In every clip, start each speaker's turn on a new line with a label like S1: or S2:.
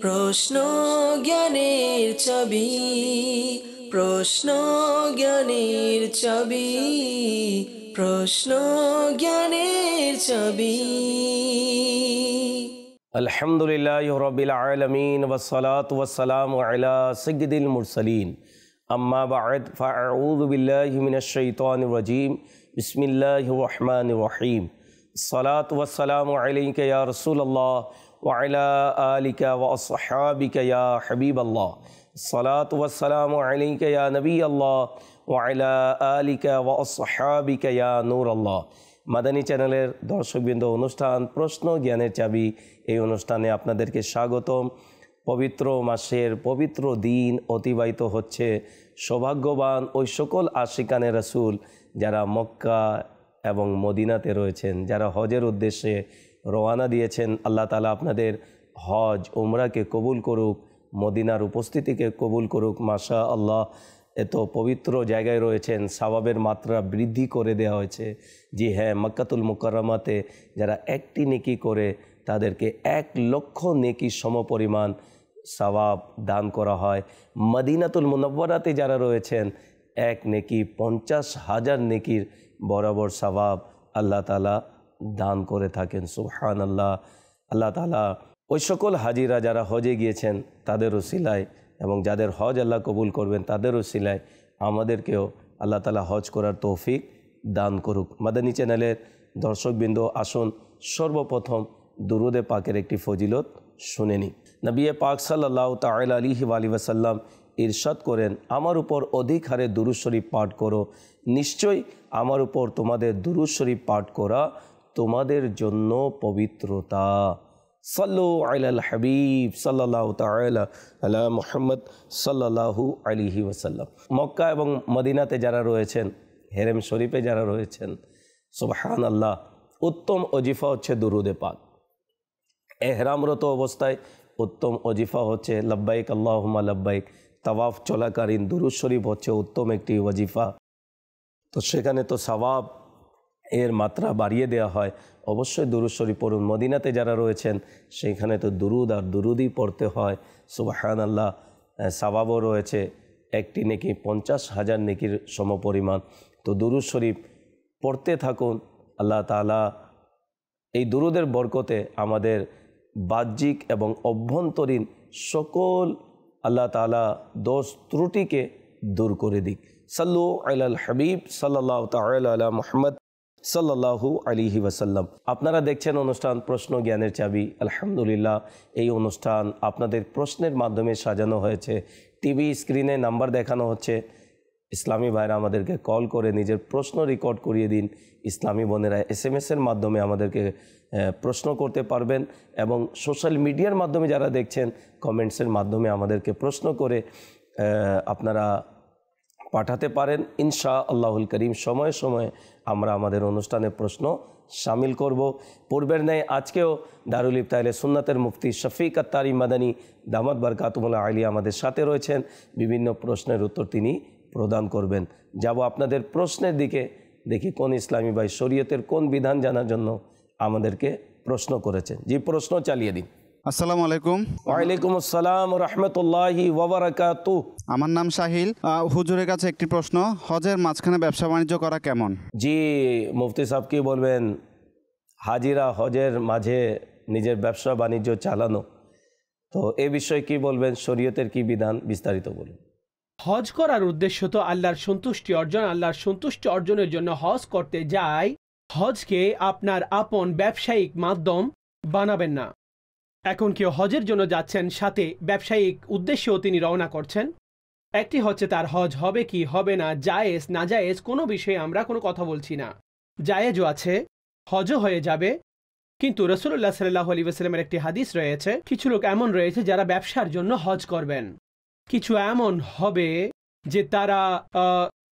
S1: প্রশ্ন জ্ঞানের চাবি, প্রশ্ন জ্ঞানের চাবি, প্রশ্ন জ্ঞানের চাবি।
S2: আলহামদুলিল্লাহি রাব্বিল আলামিন ওয়াসসালাতু ওয়াসসালামু আলা সাইয়্যিদিল মুরসালিন, আম্মা বা'দ, ফাআউযু বিল্লাহি মিনাশ শাইতানির রাজীম। বিসমিল্লাহির রহমানির রহিম। আসসালাতু ওয়াসসালামু আলাইকা ইয়া রাসূলুল্লাহ ওয়া আলা আলিকা ওয়া আসহাবিকা ইয়া হাবিবাল্লাহ। আসসালাতু ওয়াসসালামু আলাইকা ইয়া নবিয়াল্লাহ ওয়া আলা আলিকা ওয়া আসহাবিকা ইয়া নূরাল্লাহ। মাদানী চ্যানেলের দর্শকবৃন্দ, অনুষ্ঠান প্রশ্ন জ্ঞানের চাবি, এই অনুষ্ঠানে আপনাদেরকে স্বাগতম। পবিত্র মাসের পবিত্র দিন অতিবাহিত হচ্ছে। সৌভাগ্যবান ওই সকল আশিকানে রাসূল যারা মক্কা এবং মদিনাতে রয়েছেন, যারা হজের উদ্দেশ্যে রওনা দিয়েছেন। আল্লাহ তাআলা আপনাদের হজ উমরাকে কবুল করুক, মদিনার উপস্থিতিকে কবুল করুক। মাশা আল্লাহ, এত পবিত্র জায়গায় রয়েছেন, সওয়াবের মাত্রা বৃদ্ধি করে দেওয়া হয়েছে। জি হ্যাঁ, মক্কাতুল মুকাররমাতে যারা একটি নেকি করে তাদেরকে 1,00,000 নেকি সমপরিমাণ সওয়াব দান করা হয়। মদিনাতুল মুনাওয়ারাতে যারা রয়েছেন, এক নেকি 50,000 নেকির বরাবর সওয়াব আল্লাহ তাআলা দান করে থাকেন। সুবহানাল্লাহ। আল্লাহ তাআলা ওই সকল হাজিরা যারা হজে গিয়েছেন তাদের উসিলায় এবং যাদের হজ আল্লাহ কবুল করবেন তাদের উসিলায় আমাদেরকেও আল্লাহ তাআলা হজ করার তৌফিক দান করুক। মাদানী চ্যানেলের দর্শকবৃন্দ, আসুন সর্বপ্রথম দুরুদে পাকের একটি ফজিলত শুনে নিই। নবী পাক সাল্লাল্লাহু তাআলা আলাইহি ওয়াসাল্লাম ইরশাদ করেন, আমার উপর অধিক হারে দুরূদ শরীফ পাঠ করো, নিশ্চয়ই আমার উপর তোমাদের দুরূদ শরীফ পাঠ করা তোমাদের জন্য পবিত্রতা। সাল্লু আলাল হাবিব সাল্লাল্লাহু তাআলা আলা মুহাম্মদ সাল্লাল্লাহু আলাইহি ওয়াসাল্লাম। মক্কা এবং মদিনাতে যারা রয়েছেন, হেরেম শরীফে যারা রয়েছেন, সুবহানাল্লাহ, উত্তম ওজিফা হচ্ছে দুরুদে পাক। এহরামরত অবস্থায় উত্তম ওজিফা হচ্ছে লব্বাইক আল্লাহুম্মা লব্বাইক। তাওয়াফ চলাকালীন দুরুদ শরীফ হচ্ছে উত্তম একটি ওজিফা। তো সেখানে তো সওয়াব এর মাত্রা বাড়িয়ে দেওয়া হয়। অবশ্যই দুরুদ শরীফ পড়ুন। মদিনাতে যারা রয়েছেন সেখানে তো দুরুদ আর দুরুদই পড়তে হয়। সুবহানাল্লাহ, সওয়াবও রয়েছে, একটি নেকি 50,000 নেকির সমপরিমাণ। তো দুরুদ শরীফ পড়তে থাকুন। আল্লাহ তাআলা এই দুরুদের বরকতে আমাদের বাহ্যিক এবং অভ্যন্তরীণ সকল আল্লাহ তাআলা দোষ ত্রুটিকে দূর করে দিক। সাল্লু আলাল হাবিব সাল্লাল্লাহু তাআলা আলা মুহাম্মদ সাল্লাল্লাহু আলাইহি ওয়াসাল্লাম। আপনারা দেখছেন অনুষ্ঠান প্রশ্ন জ্ঞানের চাবি। আলহামদুলিল্লাহ, এই অনুষ্ঠান আপনাদের প্রশ্নের মাধ্যমে সাজানো হয়েছে। টিভি স্ক্রিনে নাম্বার দেখানো হচ্ছে। ইসলামী ভাইরা আমাদেরকে কল করে নিজের প্রশ্ন রেকর্ড করিয়ে দিন। ইসলামী বোনেরা SMS-এর মাধ্যমে আমাদেরকে প্রশ্ন করতে পারবেন এবং সোশ্যাল মিডিয়ার মাধ্যমে যারা দেখছেন কমেন্টসের মাধ্যমে আমাদেরকে প্রশ্ন করে আপনারা পাঠাতে পারেন। ইনশাআল্লাহুল করিম সময়ে সময়ে আমরা আমাদের অনুষ্ঠানে প্রশ্ন শামিল করব। পূর্বের ন্যায় আজকেও দারুল ইফতা আহলে সুন্নাতের মুফতি শফিক আত্তারি মাদানী দামাত বারকাতুহুল আলিয়া আমাদের সাথে রয়েছেন। বিভিন্ন প্রশ্নের উত্তর তিনি প্রদান করবেন। যাব আপনাদের প্রশ্নের দিকে, দেখি কোন ইসলামী ভাই শরীয়তের কোন বিধান জানার জন্য আমাদেরকে প্রশ্ন করেছেন। জি, প্রশ্ন চালিয়ে দিন।
S3: আসসালামু আলাইকুম।
S2: ওয়ালাইকুম আসসালাম রাহমাতুল্লাহি ওয়া বারাকাতুহু।
S3: আমার নাম সাহিল। হুজুরের কাছে একটি প্রশ্ন, হজের মাঝখানে ব্যবসা বাণিজ্য করা কেমন?
S2: জি, মুফতি সাহেব কি বলবেন? হাজিরা হজের মাঝে নিজের ব্যবসা বাণিজ্য চালানো, তো এ বিষয়ে কি বলবেন? শরীয়তের কি বিধান, বিস্তারিত বলুন।
S4: হজ করার উদ্দেশ্য তো আল্লাহর সন্তুষ্টি অর্জন। আল্লাহর সন্তুষ্টি অর্জনের জন্য হজ করতে যাই, হজকে আপনার আপন ব্যবসায়িক মাধ্যম বানাবেন না। এখন কেউ হজের জন্য যাচ্ছেন, সাথে ব্যবসায়িক উদ্দেশ্যেও তিনি রওনা করছেন। একটি হচ্ছে তার হজ হবে কি হবে না, জায়েজ না জায়েজ কোনো বিষয়ে আমরা কোনো কথা বলছি না। জায়েজও আছে, হজও হয়ে যাবে। কিন্তু রাসূলুল্লাহ সাল্লাল্লাহু আলাইহি ওয়াসাল্লামের একটি হাদিস রয়েছে, কিছু লোক এমন রয়েছে যারা ব্যবসার জন্য হজ করবেন। কিছু এমন হবে যে তারা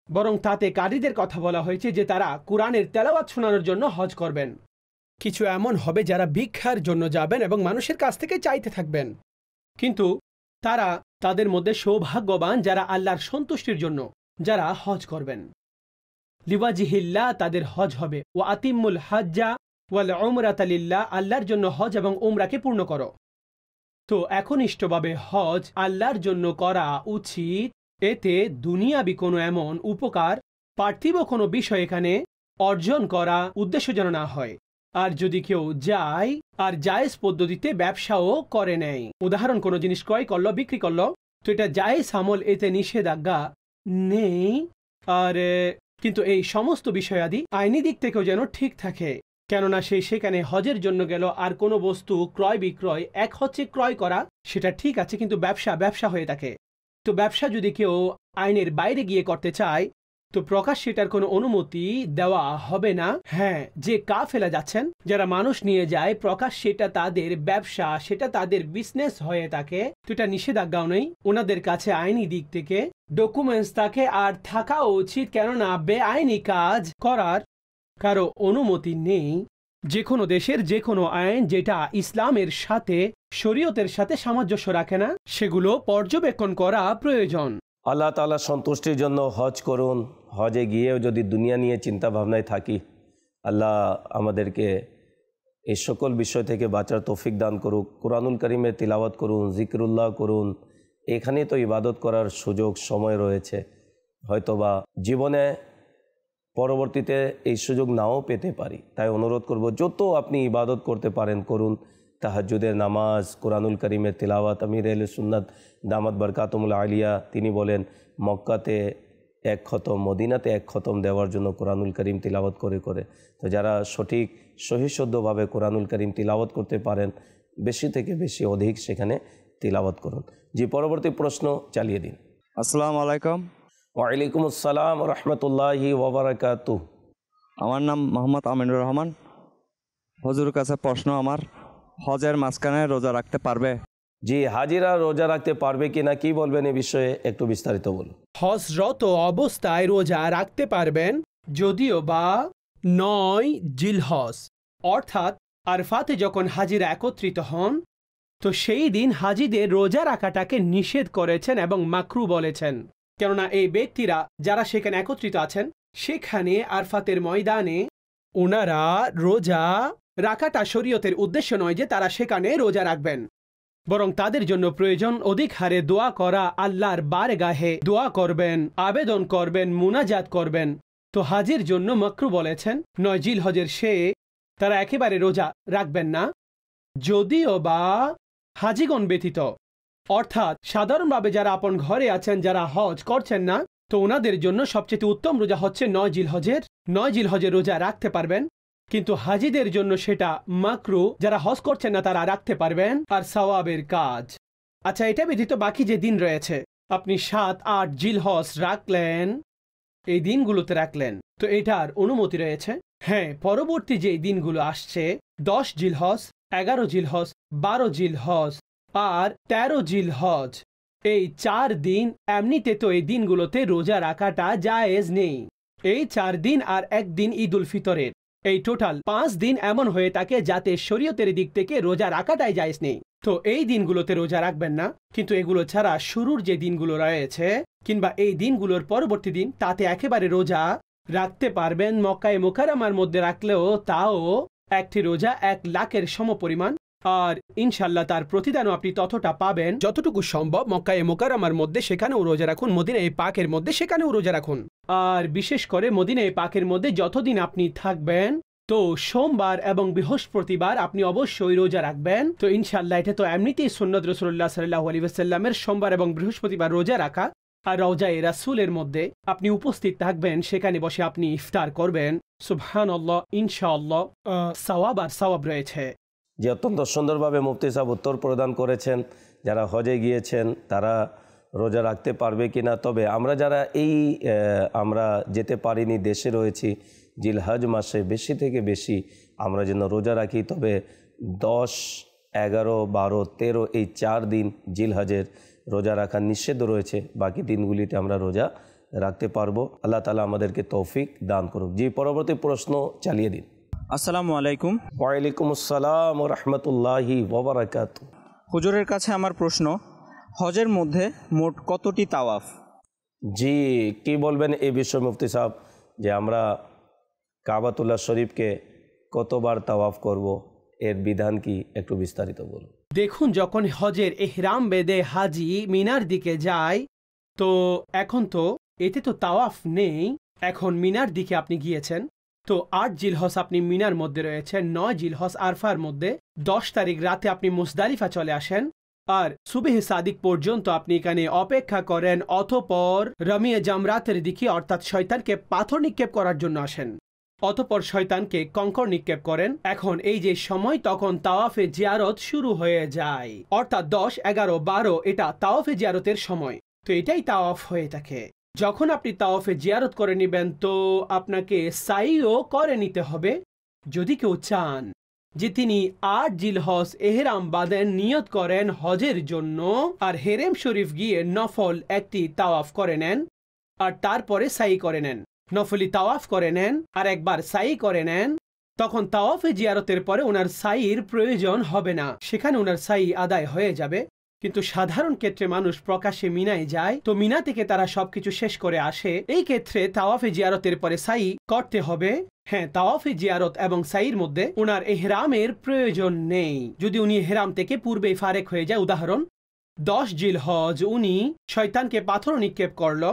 S4: বরং তাতে কারীদের কথা বলা হয়েছে যে তারা কুরআনের তেলাওয়াত শোনানোর জন্য হজ করবেন। কিছু এমন হবে যারা ভিক্ষার জন্য যাবেন এবং মানুষের কাছ থেকে চাইতে থাকবেন। কিন্তু তারা তাদের মধ্যে সৌভাগ্যবান যারা আল্লাহর সন্তুষ্টির জন্য যারা হজ করবেন। লিওয়াজিহিল্লাহ তাদের হজ হবে। ওয়া আতিমুল হাজ্জা ওয়াল উমরাতা লিল্লাহ, আল্লাহর জন্য হজ এবং উমরাকে পূর্ণ করো। তো একনিষ্ঠভাবে হজ আল্লাহর জন্য করা উচিত। এতে দুনিয়াবি কোনো এমন উপকার, পার্থিব কোনো বিষয় এখানে অর্জন করা উদ্দেশ্য যেন না হয়। আর যদি কেউ যায় আর জায়েজ পদ্ধতিতে ব্যবসাও করে নেয়, উদাহরণ কোনো জিনিস ক্রয় করলো, বিক্রি করলো, তো এটা জায়েজ আমল, এতে নিষেধাজ্ঞা নেই। আর কিন্তু এই সমস্ত বিষয়াদি আইনি দিক থেকেও যেন ঠিক থাকে, কেননা সে সেখানে হজের জন্য গেল আর কোনো বস্তু ক্রয় বিক্রয়, এক হচ্ছে ক্রয় করা, সেটা ঠিক আছে, কিন্তু ব্যবসা হয়ে থাকে। তো ব্যবসা যদি কেউ আইনের বাইরে গিয়ে করতে চায় তো প্রকাশ সেটার কোনো অনুমতি দেওয়া হবে না। হ্যাঁ, যে কাফেলা যাচ্ছেন, যারা মানুষ নিয়ে যায়, প্রকাশ সেটা তাদের ব্যবসা, সেটা তাদের বিজনেস হয়ে থাকে, তো এটা নিষেধাজ্ঞাও নেই। ওনাদের কাছে আইনি দিক থেকে ডকুমেন্টস থাকে আর থাকা উচিত, কেননা বেআইনি কাজ করার কারো অনুমতি নেই। যে কোনো দেশের যে কোনো আইন যেটা ইসলামের সাথে, শরীয়তের সাথে সামঞ্জস্য রাখে না, সেগুলো পর্যবেক্ষণ করা প্রয়োজন।
S2: আল্লাহ তাআলা সন্তুষ্টির জন্য হজ করুন। হজে গিয়েও যদি দুনিয়া নিয়ে চিন্তা ভাবনায় থাকি, আল্লাহ আমাদেরকে এই সকল বিষয় থেকে বাঁচার তৌফিক দান করুক। কুরআনুল কারীমের তিলাওয়াত করুন, জিকরুল্লাহ করুন। এখানেই তো ইবাদত করার সুযোগ সময় রয়েছে। হয়তোবা জীবনে পরবর্তীতে এই সুযোগ নাও পেতে পারি, তাই অনুরোধ করব যত আপনি ইবাদত করতে পারেন করুন। তাহাজ্জুদের নামাজ, কুরআনুল কারীমের তিলাওয়াত। আমির আহলে সুন্নাত দামাত বরকাতুল আলিয়া তিনি বলেন, মক্কাতে 1 খতম, মদিনাতে 1 খতম দেওয়ার জন্য কুরআনুল কারীম তিলাওয়াত করে করে। তো যারা সঠিক সহিশুদ্ধভাবে কুরআনুল কারীম তিলাওয়াত করতে পারেন, বেশি থেকে বেশি অধিক সেখানে তিলাওয়াত করুন। জি, পরবর্তী প্রশ্ন চালিয়ে দিন।
S5: আসসালামু আলাইকুম।
S2: ওয়ালাইকুম আসসালাম রহমতুল্লাহি ওয়া বারাকাতুহু।
S5: আমার নাম মোহাম্মদ আমিনুর রহমান। হুজুরের কাছে প্রশ্ন আমার, হজের মাঝখানে রোজা রাখতে পারবে?
S2: জি, হাজিরা রোজা রাখতে পারবে কিনা, কি বলবেন এ বিষয়ে একটু বিস্তারিত বলুন।
S4: হজরত অবস্থায় রোজা রাখতে পারবেন, যদিও বা 9 জিলহজ অর্থাৎ আরফাতে যখন হাজিরা একত্রিত হন, তো সেই দিন হাজিদের রোজা রাখাটাকে নিষেধ করেছেন এবং মাকরু বলেছেন। কেননা এই ব্যক্তিরা যারা সেখানে একত্রিত আছেন, সেখানে আরফাতের ময়দানে ওনারা রোজা রাখাটা শরীয়তের উদ্দেশ্য নয় যে তারা সেখানে রোজা রাখবেন, বরং তাদের জন্য প্রয়োজন অধিক হারে দোয়া করা, আল্লাহর বারগাহে দোয়া করবেন, আবেদন করবেন, মুনাজাত করবেন। তো হাজির জন্য মাকরু বলেছেন 9 জিলহজের সে তারা একেবারে রোজা রাখবেন না, যদিও বা হাজিগণ ব্যতীত, অর্থাৎ সাধারণভাবে যারা আপন ঘরে আছেন, যারা হজ করছেন না, তো ওনাদের জন্য সবচেয়ে উত্তম রোজা হচ্ছে 9 জিলহজের রোজা রাখতে পারবেন। কিন্তু হাজিদের জন্য সেটা মাকরু, যারা হজ করছেন না তারা রাখতে পারবেন, আর সওয়াবের কাজ। আচ্ছা, এটা ব্যতীত বাকি যে দিন রয়েছে, আপনি 7, 8 জিলহজ রাখলেন, এই দিনগুলোতে রাখলেন, তো এটার অনুমতি রয়েছে। হ্যাঁ, পরবর্তী যে দিনগুলো আসছে, 10 জিলহজ, 11 জিলহজ, 12 জিলহজ আর 13 জিলহজ, এই 4 দিন এমনিতে তো এই দিনগুলোতে রোজা রাখাটা জায়েজ নেই। এই 4 দিন আর 1 দিন ঈদ উল ফিতরের, এই টোটাল 5 দিন এমন হয়ে থাকে যাতে শরীয়তের দিক থেকে রোজা রাখাটাই জায়েজ নেই। তো এই দিনগুলোতে রোজা রাখবেন না। কিন্তু এগুলো ছাড়া শুরুর যে দিনগুলো রয়েছে কিংবা এই দিনগুলোর পরবর্তী দিন, তাতে একেবারে রোজা রাখতে পারবেন। মক্কায়ে মুকাররমার মধ্যে রাখলেও তাও একটি রোজা 1 লাখের সমপরিমাণ, আর ইনশাল্লাহ তার প্রতিদানও আপনি ততটা পাবেন যতটুকু সম্ভব। মক্কায়ে মুকাররমার মধ্যে সেখানেও রোজা রাখুন, মদিনায়ে পাকের মধ্যে সেখানেও রোজা রাখুন। আর বিশেষ করে মদিনায়ে পাকের মধ্যে যতদিন আপনি থাকবেন, তো সোমবার এবং বৃহস্পতিবার আপনি অবশ্যই রোজা রাখবেন। তো ইনশাল্লাহ এটা তো এমনিতেই সুন্নত রাসূলুল্লাহ সাল্লাল্লাহু আলাইহি ওয়াসাল্লামের সোমবার এবং বৃহস্পতিবার রোজা রাখা। আর রওজায়ে রাসূলের মধ্যে আপনি উপস্থিত থাকবেন, সেখানে বসে আপনি ইফতার করবেন। সুবহানাল্লাহ, ইনশাআল্লাহ সওয়াব রয়েছে।
S2: যে অত্যন্ত সুন্দরভাবে মুফতি সাহেব উত্তর প্রদান করেছেন। যারা হজে গিয়েছেন তারা রোজা রাখতে পারবে কিনা, তবে আমরা যারা আমরা যেতে পারিনি, দেশে রয়েছি, জিলহজ মাসে বেশি থেকে বেশি আমরা যেন রোজা রাখি। তবে 10, 11, 12, 13 এই 4 দিন জিলহজের রোজা রাখা নিষেধ রয়েছে। বাকি দিনগুলিতে আমরা রোজা রাখতে পারবো। আল্লাহ তাআলা আমাদেরকে তৌফিক দান করুক। জি, পরবর্তী প্রশ্ন চালিয়ে দিন।
S6: আসসালামু আলাইকুম।
S2: ওয়ালাইকুম আসসালাম রহমতুল্লাহি ওয়া বারাকাতুহু।
S6: হুজুরের কাছে আমার প্রশ্ন, হজের মধ্যে মোট কতটি তাওয়াফ?
S2: জি, কি বলবেন এই বিষয়ে মুফতি সাহেব, যে আমরা কাবাতুল্লাহ শরীফকে কতবার তাওয়াফ করব, এর বিধান কি একটু বিস্তারিত বলুন।
S4: দেখুন, যখন হজের এহরাম বেঁধে হাজি মিনার দিকে যায়, তো এখন তো এতে তো তাওয়াফ নেই। এখন মিনার দিকে আপনি গিয়েছেন, তো 8 জিলহজ আপনি মিনার মধ্যে রয়েছেন, 9 জিলহজ আরফার মধ্যে, 10 তারিখ রাতে আপনি মুজদালিফা চলে আসেন, আর সুবেহ সাদিক পর্যন্ত আপনি এখানে অপেক্ষা করেন, অতঃপর রমিয়ে জামরাতের দিকে অর্থাৎ শয়তানকে পাথর নিক্ষেপ করার জন্য আসেন, অতঃপর শয়তানকে কঙ্কর নিক্ষেপ করেন। এখন এই যে সময়, তখন তাওয়াফে জিয়ারত শুরু হয়ে যায়, অর্থাৎ 10, 11, 12 এটা তাওয়াফে জিয়ারতের সময়। তো এটাই তাওয়াফ হয়ে থাকে। যখন আপনি তাওয়াফে জিয়ারত করে নেবেন, তো আপনাকে সাইও করে নিতে হবে। যদি কেউ চান যে তিনি 8 জিলহজ এহরাম বাঁধেন, নিয়ত করেন হজের জন্য, আর হেরেম শরীফ গিয়ে নফল একটি তাওয়াফ করে নেন, আর তারপরে সাই করে নেন, নফলি তাওয়াফ করে নেন, আর একবার সাই করে নেন, তখন তাওয়াফে জিয়ারতের পরে ওনার সাইয়ের প্রয়োজন হবে না, সেখানে ওনার সাই আদায় হয়ে যাবে। কিন্তু সাধারণ ক্ষেত্রে মানুষ প্রকাশ্যে মিনায় যায়, তো মিনা থেকে তারা সবকিছু শেষ করে আসে, এই ক্ষেত্রে তাওয়াফে জিয়ারতের পরে সাই করতে হবে। হ্যাঁ, তাওয়াফে জিয়ারত এবং সাইর মধ্যে ওনার এহরামের প্রয়োজন নেই, যদি উনি এহরাম থেকে পূর্বেই ফারেক হয়ে যায়। উদাহরণ, 10 জিলহজ উনি শয়তানকে পাথর নিক্ষেপ করল,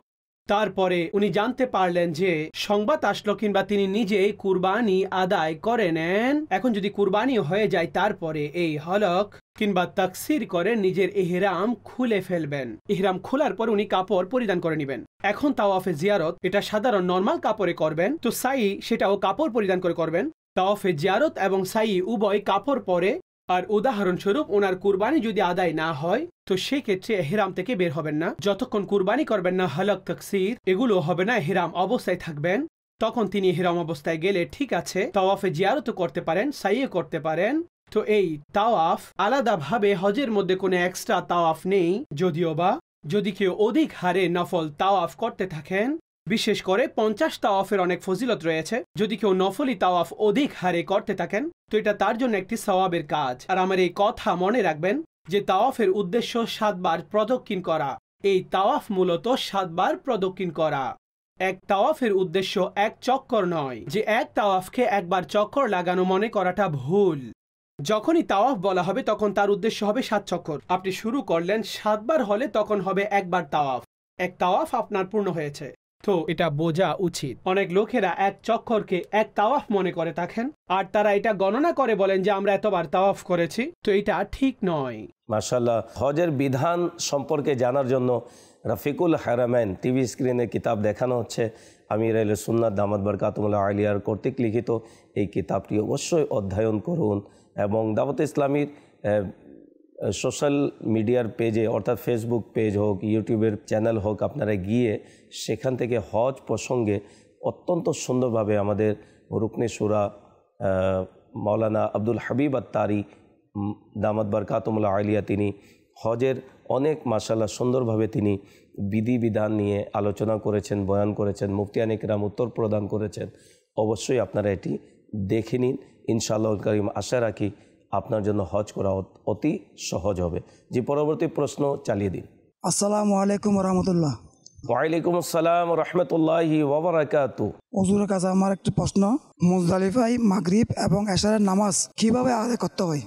S4: তারপরে উনি জানতে পারলেন যে সংবাদ আসলো, কিংবা তিনি নিজেই কুরবানি আদায় করে নেন। এখন যদি কুরবানি হয়ে যায়, তারপরে এই হলক কিংবা তাকসির করে নিজের ইহরাম খুলে ফেলবেন। ইহরাম খোলার পর উনি কাপড় পরিধান করে নেবেন। এখন তাওয়াফে জিয়ারত এটা সাধারণ নরমাল কাপড়ে করবেন, তো সাই সেটাও কাপড় পরিধান করে করবেন। তাওয়াফে জিয়ারত এবং সাই উভয় কাপড় পরে। আর উদাহরণস্বরূপ ওনার কুরবানি যদি আদায় না হয়, তো সেক্ষেত্রে এহরাম থেকে বের হবেন না, যতক্ষণ কুরবানি করবেন না, হলক তাকসির এগুলো হবে না, এহরাম অবস্থায় থাকবেন। তখন তিনি এহরাম অবস্থায় গেলে ঠিক আছে, তাওয়াফে জিয়ারতও করতে পারেন, সাইও করতে পারেন। তো এই তাওয়াফ আলাদাভাবে হজের মধ্যে কোনো এক্সট্রা তাওয়াফ নেই। যদিও বা যদি কেউ অধিক হারে নফল তাওয়াফ করতে থাকেন, বিশেষ করে 50 তাওয়াফের অনেক ফজিলত রয়েছে, যদি কেউ নফলি তাওয়াফ অধিক হারে করতে থাকেন, তো এটা তার জন্য একটি সওয়াবের কাজ। আর আমার এই কথা মনে রাখবেন যে তাওয়াফের উদ্দেশ্য 7 বার প্রদক্ষিণ করা। এই তাওয়াফ মূলত 7 বার প্রদক্ষিণ করা। এক তাওয়াফের উদ্দেশ্য এক চক্কর নয়, যে এক তাওয়াফকে একবার চক্কর লাগানো মনে করাটা ভুল। যখনই তাওয়াফ বলা হবে, তখন তার উদ্দেশ্য হবে 7 চক্কর। আপনি শুরু করলেন 7 বার হলে তখন হবে একবার তাওয়াফ, এক তাওয়াফ আপনার পূর্ণ হয়েছে। তো এটা বোঝা উচিত। অনেক লোকেরা এক চক্করকে এক তাওয়াফ মনে করে থাকেন, আর তারা এটা গণনা করে বলেন যে আমরা এতবার তাওয়াফ করেছি, তো এটা ঠিক নয়।
S2: মাশাআল্লাহ, হজের বিধান সম্পর্কে জানার জন্য রফিকুল হারামাইন টিভি স্ক্রিনে কিতাব দেখানো হচ্ছে। আমির আহলে সুন্নাত দামাত বরকাতুহুল্লাহ আলিয়ার কর্তৃক লিখিত এই কিতাবটি অবশ্যই অধ্যয়ন করুন, এবং দাওয়াত ইসলামীর সোশ্যাল মিডিয়ার পেজে, অর্থাৎ ফেসবুক পেজ হোক, ইউটিউবের চ্যানেল হোক, আপনারা গিয়ে সেখান থেকে হজ প্রসঙ্গে অত্যন্ত সুন্দরভাবে আমাদের রুকনে শুরা মাওলানা আব্দুল হাবিব আত্তারি দামাত বরকাতুহুল্লাহ আলিয়া তিনি হজের অনেক মাশাআল্লাহ সুন্দরভাবে তিনি বিধিবিধান নিয়ে আলোচনা করেছেন, বয়ান করেছেন, মুফতিয়ান ইকরাম উত্তর প্রদান করেছেন। অবশ্যই আপনারা এটি দেখে নিন। ইনশাআল্লাহ কারীম আশা রাখি আপনার জন্য হজ করা অতি সহজ হবে। যে পরবর্তী প্রশ্ন চালিয়ে দিন।
S7: আসসালামু আলাইকুম রহমতুল্লাহ।
S2: ওয়ালাইকুম আসসালাম রহমতুল্লাহি ওয়া বারাকাতুহু।
S7: হুজুরের কাছে আমার একটি প্রশ্ন, মুজদালিফায় মাগরিব এবং এশারের নামাজ কিভাবে আদায় করতে হয়?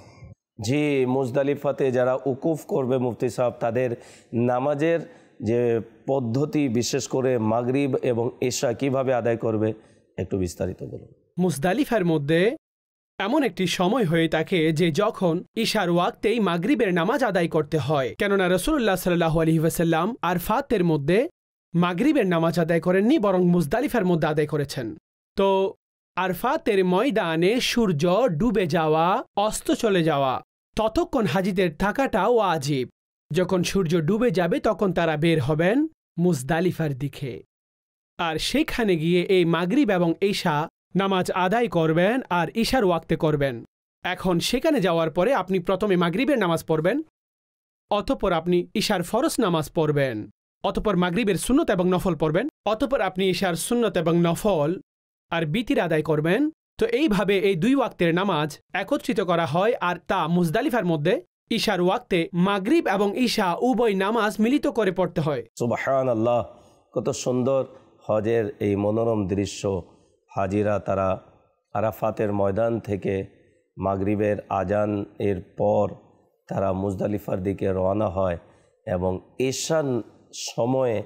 S2: জি, মুজদালিফাতে যারা উকুফ করবে মুফতি সাহেব, তাদের নামাজের যে পদ্ধতি, বিশেষ করে মাগরিব এবং এশা কিভাবে আদায় করবে, একটু বিস্তারিত বলুন।
S4: মুজদালিফার মধ্যে এমন একটি সময় হয়ে থাকে যে যখন ইশার ওয়াক্তেই মাগরিবের নামাজ আদায় করতে হয়, কেননা রাসূলুল্লাহ সাল্লাল্লাহু আলাইহি ওয়াসাল্লাম আরফাতের মধ্যে মাগরিবের নামাজ আদায় করেননি, বরং মুজদালিফার মধ্যে আদায় করেছেন। তো আরফাতের ময়দানে সূর্য ডুবে যাওয়া, অস্ত চলে যাওয়া, ততক্ষণ হাজিদের থাকাটা ওয়াজিব। যখন সূর্য ডুবে যাবে তখন তারা বের হবেন মুজদালিফার দিকে, আর সেখানে গিয়ে এই মাগরিব এবং ঈশা নামাজ আদায় করবেন আর ঈশার ওয়াক্তে করবেন। এখন সেখানে যাওয়ার পরে আপনি প্রথমে মাগরিবের নামাজ পড়বেন, অতঃপর আপনি ঈশার ফরজ নামাজ পড়বেন, অতঃপর মাগরিবের সুন্নত এবং নফল পড়বেন, অতঃপর আপনি ঈশার সুন্নত এবং নফল আর বিতির আদায় করবেন। তো এইভাবে এই 2 ওয়াক্তের নামাজ একত্রিত করা হয়, আর তা মুজদালিফার মধ্যে ঈশার ওয়াক্তে মাগরিব এবং ঈশা উভয় নামাজ মিলিত করে পড়তে হয়।
S2: সুবহানাল্লাহ, কত সুন্দর হজের এই মনোরম দৃশ্য। হাজিরা তারা আরাফাতের ময়দান থেকে মাগরিবের আজান এর পর তারা মুজদালিফার দিকে রওনা হয় এবং এশার সময়ে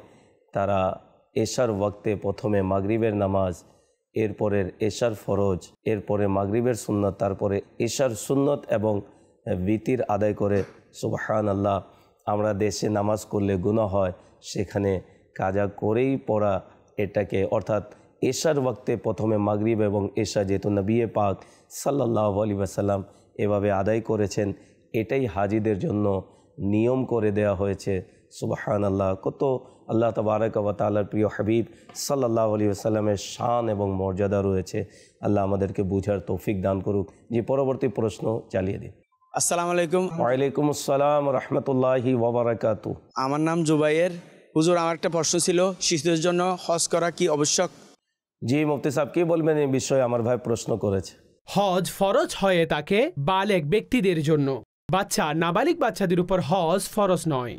S2: তারা এশার ওয়াক্তে প্রথমে মাগরিবের নামাজ, এরপরের এশার ফরজ, এরপরে মাগরিবের সুন্নত, তারপরে এশার সুন্নত এবং বিতির আদায় করে সুবহানাল্লাহ। আমরা দেশে নামাজ করলে গুনাহ হয়, সেখানে কাজা করেই পড়া এটাকে, অর্থাৎ এশার ওয়াক্তে প্রথমে মাগরিব এবং এশা যেহেতু নবী পাক সাল্লাল্লাহু আলাইহি ওয়াসাল্লাম এভাবে আদায় করেছেন, এটাই হাজিদের জন্য নিয়ম করে দেওয়া হয়েছে। সুবহানাল্লাহ, কত আল্লাহ তাবারক ওয়া তাআলার প্রিয় হাবিব সাল্লাল্লাহু আলাইহি ওয়াসাল্লামের শান এবং মর্যাদা রয়েছে। আল্লাহ আমাদেরকে বুঝার তৌফিক দান করুক। যে পরবর্তী প্রশ্ন চালিয়ে দিন।
S8: আসসালামু আলাইকুম।
S2: ওয়ালাইকুম আসসালাম রাহমাতুল্লাহি ওয়া বারাকাতুহু।
S8: আমার নাম জুবাইর। হুজুর, আমার একটা প্রশ্ন ছিল, শিশুদের জন্য হজ করা কি আবশ্যক?
S2: জি মুফতি সাহেব, কি বলবেন এই বিষয়ে? আমার ভাই প্রশ্ন করেছে।
S4: হজ ফরজ হয়ে থাকে বালেগ ব্যক্তিদের জন্য, বাচ্চা নাবালিগ বাচ্চাদের উপর হজ ফরজ নয়।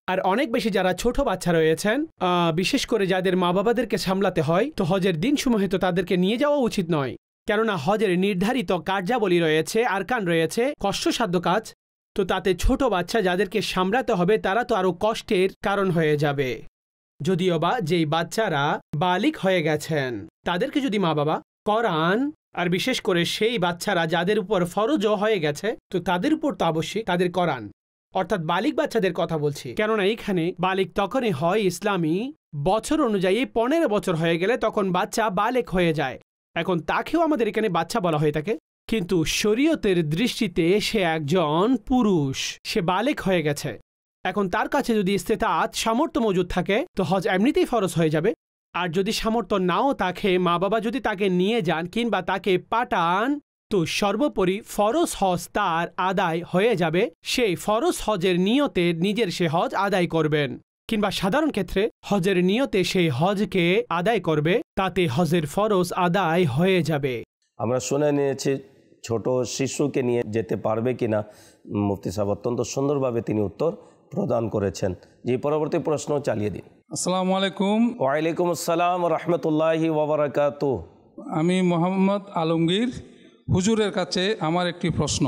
S4: আর অনেক বেশি যারা ছোট বাচ্চা রয়েছেন, বিশেষ করে যাদের মা বাবাদেরকে সামলাতে হয়, তো হজের দিনসমূহে তো তাদেরকে নিয়ে যাওয়া উচিত নয়, কেননা হজের নির্ধারিত কার্যাবলী রয়েছে, আরকান রয়েছে, কষ্টসাধ্য কাজ। তো তাতে ছোট বাচ্চা যাদেরকে সামলাতে হবে তারা তো আরও কষ্টের কারণ হয়ে যাবে। যদিও বা যেই বাচ্চারা বালিগ হয়ে গেছেন তাদেরকে যদি মা বাবা করান, আর বিশেষ করে সেই বাচ্চারা যাদের উপর ফরজও হয়ে গেছে, তো তাদের উপর তো অবশ্যই তাদের করান, অর্থাৎ বালিগ বাচ্চাদের কথা বলছি। কেননা এখানে বালিগ তখনই হয় ইসলামী বছর অনুযায়ী 15 বছর হয়ে গেলে তখন বাচ্চা বালেগ হয়ে যায়। এখন তাকেও আমাদের এখানে বাচ্চা বলা হয়ে থাকে, কিন্তু শরীয়তের দৃষ্টিতে সে একজন পুরুষ, সে বালেগ হয়ে গেছে। এখন তার কাছে যদি ইস্তেতাআত সামর্থ্য মজুদ থাকে তো হজ এমনিতেই ফরজ হয়ে যাবে। আর যদি সামর্থ্য নাও থাকে, মা বাবা যদি তাকে নিয়ে যান কিংবা তাকে পাঠান, তো সর্বোপরি ফরজ হজ তার আদায় হয়ে যাবে। সেই ফরজ হজের নিয়তে নিজের সে হজ আদায় করবেন, কিংবা সাধারণ ক্ষেত্রে হজের নিয়তে সেই হজকে আদায় করবে, তাতে হজের ফরজ আদায় হয়ে যাবে।
S2: আমরা শুনে নিয়েছি ছোট শিশুকে নিয়ে যেতে পারবে কিনা। মুফতি সাহেব অত্যন্ত সুন্দরভাবে তিনি উত্তর প্রদান করেছেন। যে পরবর্তী প্রশ্ন চালিয়ে দিন।
S9: আসসালামু আলাইকুম।
S2: ওয়ালাইকুম আসসালাম রাহমাতুল্লাহি ওয়া বারাকাতুহু।
S9: আমি মোহাম্মদ আলমগীর। হুজুরের কাছে আমার একটি প্রশ্ন।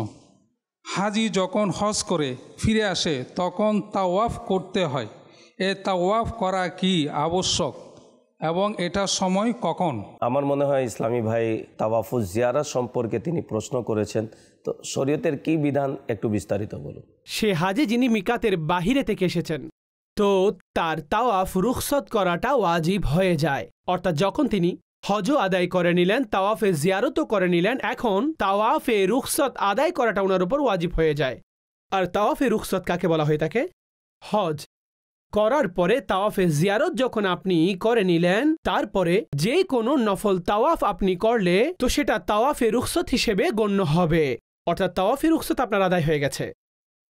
S9: হাজি যখন হজ করে ফিরে আসে তখন তাওয়াফ করতে হয়, এ তাওয়াফ করা কি আবশ্যক এবং এটার সময় কখন?
S2: আমার মনে হয় ইসলামী ভাই তাওয়াফুজ জিয়ারা সম্পর্কে তিনি প্রশ্ন করেছেন। তো শরীয়তের কি বিধান একটু বিস্তারিত বলুন।
S4: সে হাজি যিনি মিকাতের বাহিরে থেকে এসেছেন, তো তার তাওয়াফ রুখসত করাটা ওয়াজিব হয়ে যায়। অর্থাৎ যখন তিনি হজও আদায় করে নিলেন, তাওয়াফে জিয়ারতও করে নিলেন, এখন তাওয়াফে রুখসত আদায় করাটা ওনার উপর ওয়াজিব হয়ে যায়। আর তাওয়াফে রুখসত কাকে বলা হয়ে থাকে? হজ করার পরে তাওয়াফে জিয়ারত যখন আপনি করে নিলেন, তারপরে যে কোনো নফল তাওয়াফ আপনি করলে তো সেটা তাওয়াফে রুখসত হিসেবে গণ্য হবে, অর্থাৎ তাওয়াফে রুখসত আপনার আদায় হয়ে গেছে।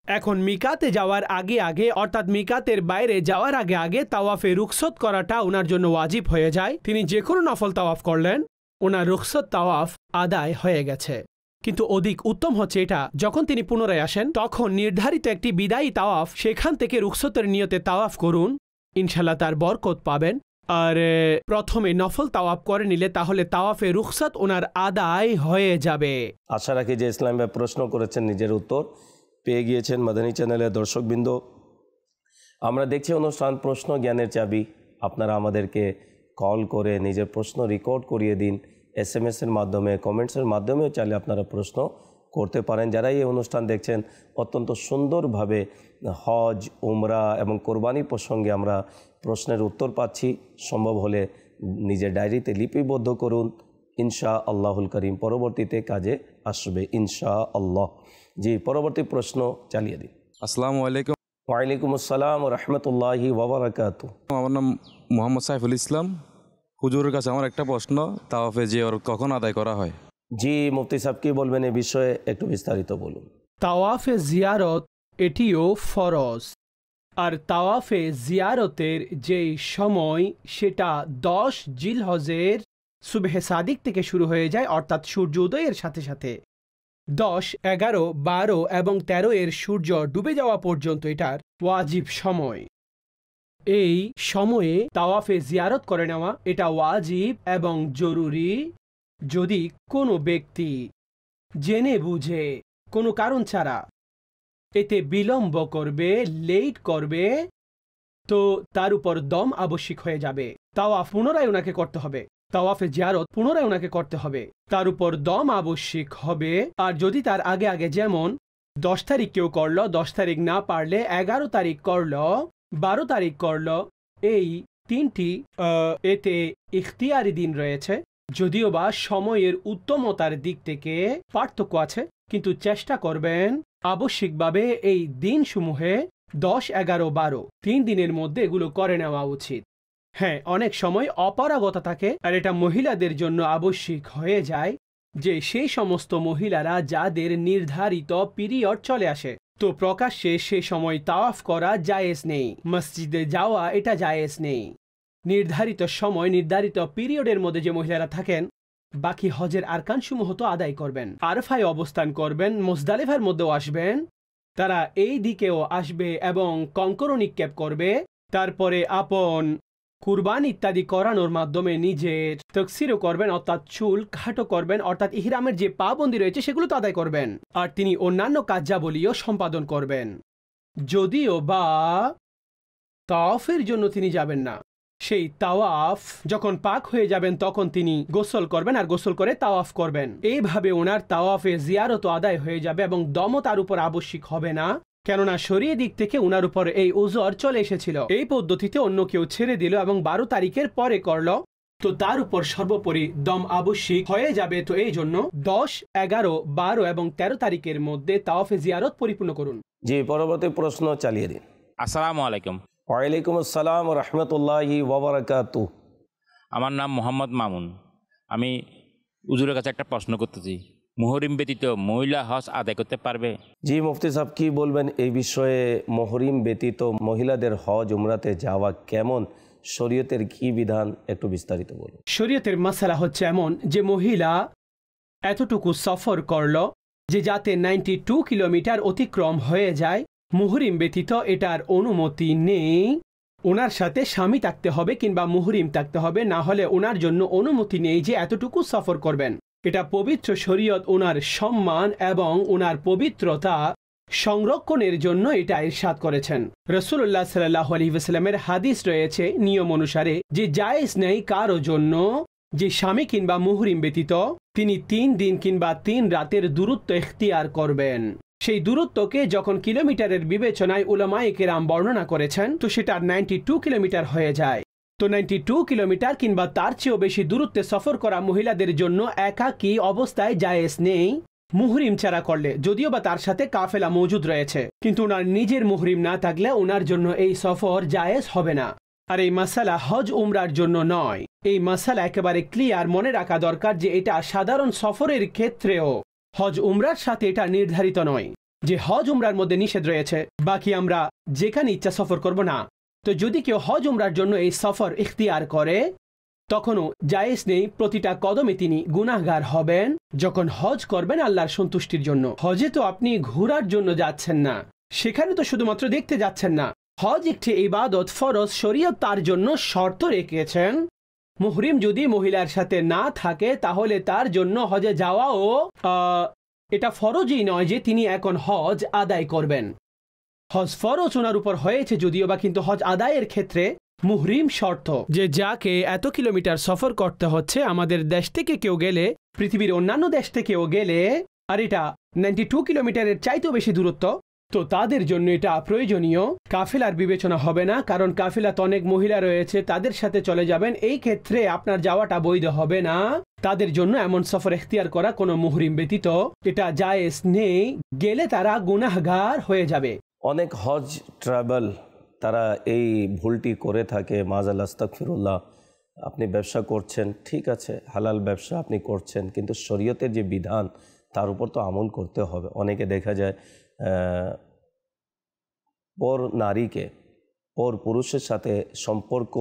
S4: এখন মিকাতে যাওয়ার আগে আগে, অর্থাৎ মিকাতের বাইরে যাওয়ার আগে আগে তাওয়াফে রুখসত করাটা ওনার জন্য ওয়াজিব হয়ে যায়। তিনি যে কোনো নফল তাওয়াফ করলেন, ওনার রুখসত তাওয়াফ আদায় হয়ে গেছে। কিন্তু অধিক উত্তম হচ্ছে এটা, যখন তিনি পুনরায় আসেন তখন নির্ধারিত একটি বিদায়ী তাওয়াফ, সেখান থেকে রুখসতের নিয়তে তাওয়াফ করুন, ইনশাল্লাহ তার বরকত পাবেন। আর প্রথমে নফল তাওয়াফ করে নিলে তাহলে তাওয়াফে রুখসত ওনার আদায় হয়ে যাবে।
S2: আশা রাখি যে ইসলাম ভাই প্রশ্ন করেছেন নিজের উত্তর পেয়ে গিয়েছেন। মাদানী চ্যানেলের দর্শকবৃন্দ, আমরা দেখছি অনুষ্ঠান প্রশ্ন জ্ঞানের চাবি। আপনারা আমাদেরকে কল করে নিজের প্রশ্ন রেকর্ড করিয়ে দিন। SMS-এর মাধ্যমে, কমেন্টসের মাধ্যমেও চাইলে আপনারা প্রশ্ন করতে পারেন। যারা এই অনুষ্ঠান দেখছেন, অত্যন্ত সুন্দরভাবে হজ, উমরা এবং কোরবানি প্রসঙ্গে আমরা প্রশ্নের উত্তর পাচ্ছি। সম্ভব হলে নিজের ডায়েরিতে লিপিবদ্ধ করুন, ইনশা আল্লাহুল করিম পরবর্তীতে কাজে আসবে ইনশা আল্লাহ। জি, পরবর্তী প্রশ্ন চালিয়ে দিন।
S5: আসসালামু আলাইকুম।
S2: ওয়ালাইকুম আসসালাম রাহমাতুল্লাহি ওয়া বারাকাতুহু।
S5: আমার নাম মোহাম্মদ সাইফুল ইসলাম। হুজুরের কাছে আমার একটা প্রশ্ন, তাওয়াফে জিয়ারত কখন আদায় করা হয়?
S2: জি, মুফতি সাহেব কি বলবেন এই বিষয়ে একটু বিস্তারিত বলুন।
S4: তাওয়াফে জিয়ারত এটিও ফরজ। আর তাওয়াফে জিয়ারতের যেই সময় সেটা 10 জিলহজের সুবহে সাদিক থেকে শুরু হয়ে যায়, অর্থাৎ সূর্য উদয়ের সাথে সাথে 10, 11, 12 এবং 13 এর সূর্য ডুবে যাওয়া পর্যন্ত এটার ওয়াজিব সময়। এই সময়ে তাওয়াফে জিয়ারত করে নেওয়া এটা ওয়াজিব এবং জরুরি। যদি কোনো ব্যক্তি জেনে বুঝে কোনো কারণ ছাড়া এতে বিলম্ব করবে, লেট করবে, তো তার উপর দম আবশ্যিক হয়ে যাবে। তাওয়াফ পুনরায় ওনাকে করতে হবে, তাওয়াফে জিয়ারত পুনরায় ওনাকে করতে হবে, তার উপর দম আবশ্যিক হবে। আর যদি তার আগে আগে, যেমন 10 তারিখ কেউ করলো, 10 তারিখ না পারলে 11 তারিখ করলো, 12 তারিখ করলো, এই তিনটি এতে ইখতিয়ারি দিন রয়েছে। যদিও বা সময়ের উত্তমতার দিক থেকে পার্থক্য আছে, কিন্তু চেষ্টা করবেন আবশ্যিকভাবে এই দিনসমূহে 10, 11, 12 3 দিনের মধ্যে এগুলো করে নেওয়া উচিত। হ্যাঁ, অনেক সময় অপারগতা থাকে, আর এটা মহিলাদের জন্য আবশ্যিক হয়ে যায় যে সেই সমস্ত মহিলারা যাদের নির্ধারিত পিরিয়ড চলে আসে, তো প্রকাশ্যে সে সময় তাওয়াফ করা জায়েজ নেই, মসজিদে যাওয়া এটা জায়েজ নেই। নির্ধারিত সময়, নির্ধারিত পিরিয়ডের মধ্যে যে মহিলারা থাকেন, বাকি হজের আরকানসমূহ তো আদায় করবেন, আরফায় অবস্থান করবেন, মুজদালিফার মধ্যেও আসবেন, তারা এই দিকেও আসবে এবং কঙ্কর নিক্ষেপ করবে। তারপরে আপন কুরবান ইত্যাদি করানোর মাধ্যমে নিজের তকসিরও করবেন, অর্থাৎ চুল কাটও করবেন, অর্থাৎ ইহরামের যে পাবন্দি রয়েছে সেগুলো তো আদায় করবেন। আর তিনি অন্যান্য কার্যাবলীও সম্পাদন করবেন। যদিও বা তাওয়াফের জন্য তিনি যাবেন না, সেই তাওয়াফ যখন পাক হয়ে যাবেন তখন তিনি গোসল করবেন, আর গোসল করে তাওয়াফ করবেন। এইভাবে ওনার তাওয়াফে জিয়ারত আদায় হয়ে যাবে এবং দমও তার উপর আবশ্যিক হবে না, কেননা শরীয় দিক থেকে উনার উপর এই উজর চলে এসেছিল। এই পদ্ধতিতে অন্য কেউ ছেড়ে দিল এবং 12 তারিখের পরে করল, তো তার উপর সর্বোপরি দম আবশ্যিক হয়ে যাবে। তো এই জন্য 10, 11, 12 এবং 13 তারিখের মধ্যে তাওয়াফে জিয়ারত পরিপূর্ণ করুন।
S2: জি, পরবর্তী প্রশ্ন চালিয়ে দিন।
S10: আসসালামু আলাইকুম।
S2: ওয়ালাইকুম আসসালাম রহমতুল্লাহি ওয়াবারাকাতু।
S10: আমার নাম মোহাম্মদ মামুন। আমি হুজুরের কাছে একটা প্রশ্ন করতেছি, মুহরিম ব্যতীত মহিলা হজ আদায় করতে পারবে?
S2: জি মুফতি সাহেব, কি বলবেন এই বিষয়ে? মুহরিম ব্যতীত মহিলাদের হজ উমরাতে যাওয়া কেমন, শরীয়তের কি বিধান, একটু বিস্তারিত বলুন।
S4: শরীয়তের মাসালা হচ্ছে এমন যে মহিলা এতটুকু সফর করল যে যাতে 92 কিলোমিটার অতিক্রম হয়ে যায়, মুহরিম ব্যতীত এটার অনুমতি নেই। ওনার সাথে স্বামী থাকতে হবে কিংবা মুহরিম থাকতে হবে, না হলে ওনার জন্য অনুমতি নেই যে এতটুকু সফর করবেন। এটা পবিত্র শরীয়ত ওনার সম্মান এবং ওনার পবিত্রতা সংরক্ষণের জন্য এটা ইরশাদ করেছেন। রাসূলুল্লাহ সাল্লাল্লাহু আলাইহি ওয়াসাল্লামের হাদিস রয়েছে নিয়ম অনুসারে যে জায়েজ নেই কারো জন্য যে স্বামী কিংবা মুহরিম ব্যতীত তিনি 3 দিন কিংবা 3 রাতের দূরত্ব ইখতিয়ার করবেন। সেই দূরত্বকে যখন কিলোমিটারের বিবেচনায় উলামায়ে কেরাম বর্ণনা করেছেন, তো সেটা 92 কিলোমিটার হয়ে যায়। তো 92 কিলোমিটার কিংবা তার চেয়েও বেশি দূরত্বে সফর করা মহিলাদের জন্য একাকী অবস্থায় জায়েজ নেই, মুহরিম ছাড়া করলে। যদিও বা তার সাথে কাফেলা মজুদ রয়েছে, কিন্তু ওনার নিজের মুহরিম না থাকলে ওনার জন্য এই সফর জায়েজ হবে না। আর এই মাসালা হজ উমরার জন্য নয়, এই মাসালা একেবারে ক্লিয়ার মনে রাখা দরকার যে এটা সাধারণ সফরের ক্ষেত্রেও হজ উমরার সাথে এটা নির্ধারিত নয় যে হজ উমরার মধ্যে নিষেধ রয়েছে, বাকি আমরা যেখানে ইচ্ছা সফর করব না। তো যদি কেউ হজ উমরার জন্য এই সফর ইখতিয়ার করে তখনও জায়েজ নেই, প্রতিটা কদমে তিনি গুনাহগার হবেন। যখন হজ করবেন আল্লাহর সন্তুষ্টির জন্য, হজে তো আপনি ঘোরার জন্য যাচ্ছেন না, সেখানে তো শুধুমাত্র দেখতে যাচ্ছেন না। হজ একটি ইবাদত, ফরজ, শরীয়ত তার জন্য শর্ত রেখেছেন। মুহরিম যদি মহিলার সাথে না থাকে তাহলে তার জন্য হজে যাওয়াও এটা ফরজই নয় যে তিনি এখন হজ আদায় করবেন। হজ ফরজ ওনার উপর হয়েছে যদিও বা, কিন্তু হজ আদায়ের ক্ষেত্রে মুহরিম শর্ত, যে যাকে এত কিলোমিটার সফর করতে হচ্ছে, আমাদের দেশ থেকে কেউ গেলে, পৃথিবীর অন্যান্য দেশ থেকেও গেলে, আর এটা 92 কিলোমিটারের চাইতেও বেশি দূরত্ব, তো তাদের জন্য এটা প্রয়োজনীয়। কাফেলার বিবেচনা হবে না, কারণ কাফেলাতে অনেক মহিলা রয়েছে, তাদের সাথে চলে যাবেন, এই ক্ষেত্রে আপনার যাওয়াটা বৈধ হবে না। তাদের জন্য এমন সফর ইখতিয়ার করা কোনো মুহরিম ব্যতীত এটা জায়েজ নেই, গেলে তারা গুনাহগার হয়ে যাবে।
S2: অনেক হজ ট্রাভেল তারা এই ভুলটি করে থাকে। মাজাল আস্তাগফিরুল্লাহ, আপনি ব্যবসা করছেন, ঠিক আছে, হালাল ব্যবসা আপনি করছেন, কিন্তু শরীয়তের যে বিধান তার উপর তো আমল করতে হবে। অনেকে দেখা যায় পর নারীকে পর পুরুষের সাথে সম্পর্ক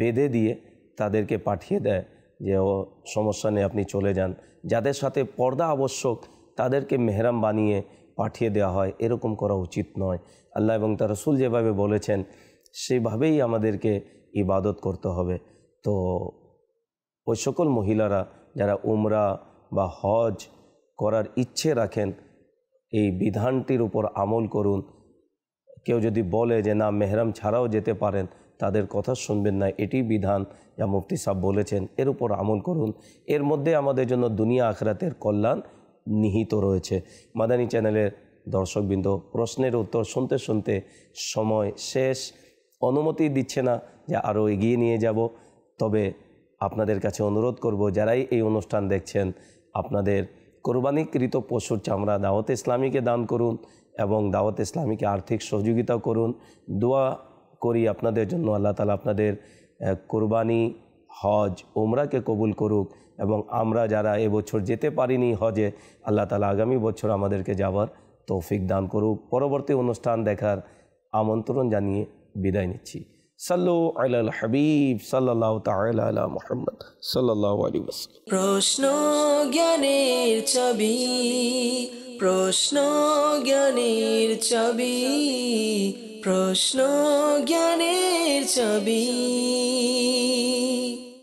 S2: বেঁধে দিয়ে তাদেরকে পাঠিয়ে দেয় যে ও সমস্যা নেই, আপনি চলে যান। যাদের সাথে পর্দা আবশ্যক তাদেরকে মেহরাম বানিয়ে পাঠিয়ে দেওয়া হয়, এরকম করা উচিত নয়। আল্লাহ এবং তার রাসূল যেভাবে বলেছেন সেভাবেই আমাদেরকে ইবাদত করতে হবে। তো ওই সকল মহিলারা যারা উমরা বা হজ করার ইচ্ছে রাখেন, এই বিধানটির উপর আমল করুন। কেউ যদি বলে যে না মেহরাম ছাড়াও যেতে পারেন, তাদের কথা শুনবেন না, এটি বিধান যা মুফতি সাহেব বলেছেন, এর উপর আমল করুন। এর মধ্যে আমাদের জন্য দুনিয়া আখিরাতের কল্যাণ নিহিত রয়েছে। মাদানী চ্যানেলের দর্শকবৃন্দ, প্রশ্নের উত্তর শুনতে শুনতে সময় শেষ, অনুমতি দিচ্ছে না যে আরও এগিয়ে নিয়ে যাব। তবে আপনাদের কাছে অনুরোধ করব, যারাই এই অনুষ্ঠান দেখছেন, আপনাদের কোরবানিকৃত পশুর চামড়া দাওয়াত ইসলামীকে দান করুন এবং দাওয়াত ইসলামীকে আর্থিক সহযোগিতা করুন। দোয়া করি আপনাদের জন্য, আল্লাহ তাআলা আপনাদের কোরবানি, হজ, উমরাকে কবুল করুক এবং আমরা যারা এবছর যেতে পারিনি হজে, আল্লাহ তাআলা আগামী বছর আমাদেরকে যাবার তৌফিক দান করুক। পরবর্তী অনুষ্ঠান দেখার আমন্ত্রণ জানিয়ে বিদায় নিচ্ছি। সাল্লু আলাল হাবিব সাল্লাল্লাহু তাআলা আলা মুহাম্মদ সাল্লাল্লাহু আলাইহি ওয়াসাল্লাম।
S1: প্রশ্ন জ্ঞানের চাবি, প্রশ্ন জ্ঞানের চাবি, প্রশ্ন জ্ঞানের চাবি।